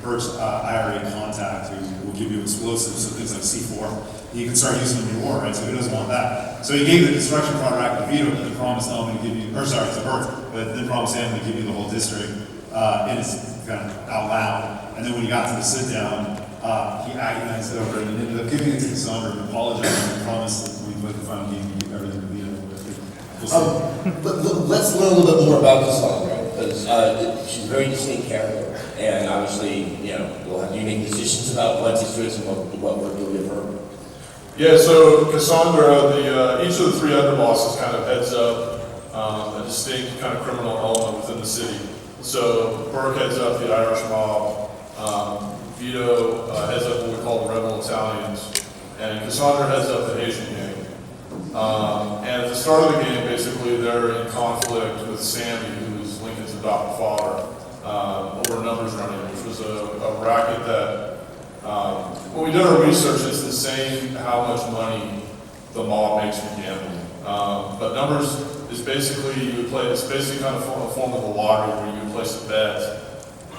Burke's IRA contact who will give you explosives, so things like C4. You can start using them in your war, right? So he doesn't want that. So he gave the construction contract to Vito, but then promised Elman to give you, or sorry, to Burke, but then promised him to give you the whole district in his kind of out loud. And then when he got to the sit down, he agonized over it and ended up giving it to Cassandra and apologizing and promised that when he played the final game, he'd give everything to Vito. But let's learn a little bit more about Cassandra, because she's a very distinct character, and obviously, we'll have unique decisions about what districts and what work you'll give her. Yeah, so Cassandra, each of the three underbosses kind of heads up a distinct kind of criminal element within the city. So Burke heads up the Irish mob, Vito heads up what we call the Rebel Italians, and Cassandra heads up the Haitian gang. And at the start of the game, basically, they're in conflict with Sammy, who is Lincoln's adopted father, over numbers running, which was a racket that, when we did our research, it's the same how much money the mob makes from gambling. But numbers is basically, you would play, it's basically kind of a form of a lottery where you would place a bet.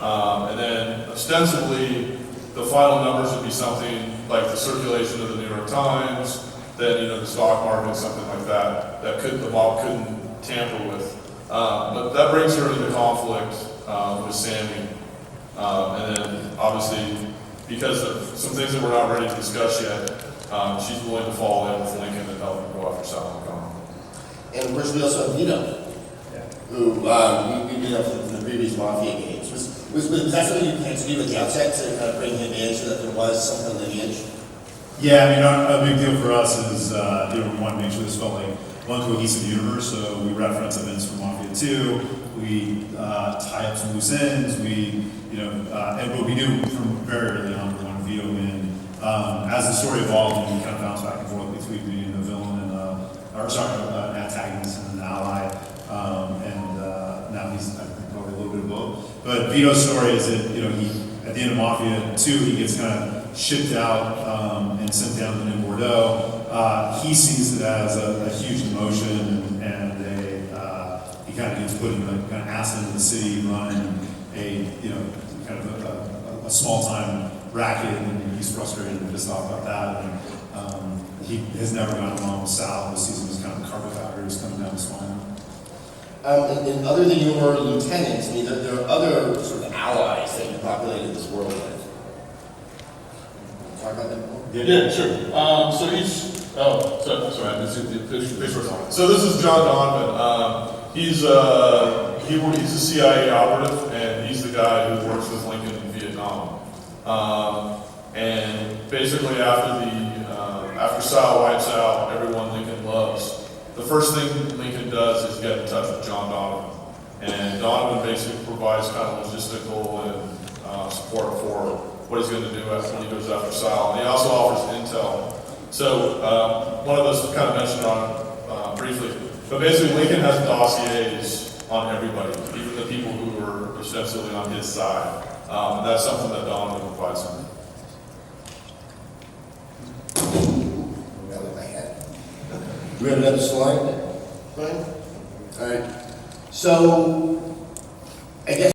And then ostensibly, the final numbers would be something like the circulation of the New York Times, then the stock market, something like that, the mob couldn't tamper with. But that brings her into conflict with Sammy. And then obviously, because of some things that we're not ready to discuss yet, she's willing to fall in with Lincoln and help him go after Sal McConnell. And of course, we also have Vito, who we know from the previous Mafia games. Was that something you planned to do at the outset to kind of bring him in so that there was some kind of lineage? Yeah, I mean, a big deal for us is, we want to make sure this felt like one cohesive universe, so we reference events from Mafia 2, we tie up some loose ends, and what we do from very early on, we want Vito in. As the story evolved, we kind of bounced back and forth between being a villain and, an antagonist and an ally, and now he's, I think, probably a little bit of both. But Vito's story is that, at the end of Mafia 2, he gets kind of shipped out and sent down to New Bordeaux. He sees it as a huge demotion, and he kind of gets put in kind of asked into the city, running kind of a small-time racket, and he's frustrated and pissed off about that. And he has never gotten along with Sal. This season was kind of carpetbagger who's coming down the spine. And other than your lieutenants, I mean, there are other sort of allies that you populated this world with. Talk about that more? Yeah, sure. Sorry, I missed the picture on it. So this is John Donovan. He's a CIA operative, and he's the guy who works with Lincoln in Vietnam. And basically, after Sal wipes out everyone Lincoln loves, the first thing Lincoln does is get in touch with John Donovan. And Donovan basically provides kind of logistical and support for what he's going to do when he goes after Sal. And he also offers intel. So one of those kind of mentioned on briefly. But basically, Lincoln has dossiers on everybody, even the people who are ostensibly on his side. And that's something that Donovan provides him. Do we have another slide? Fine. All right. So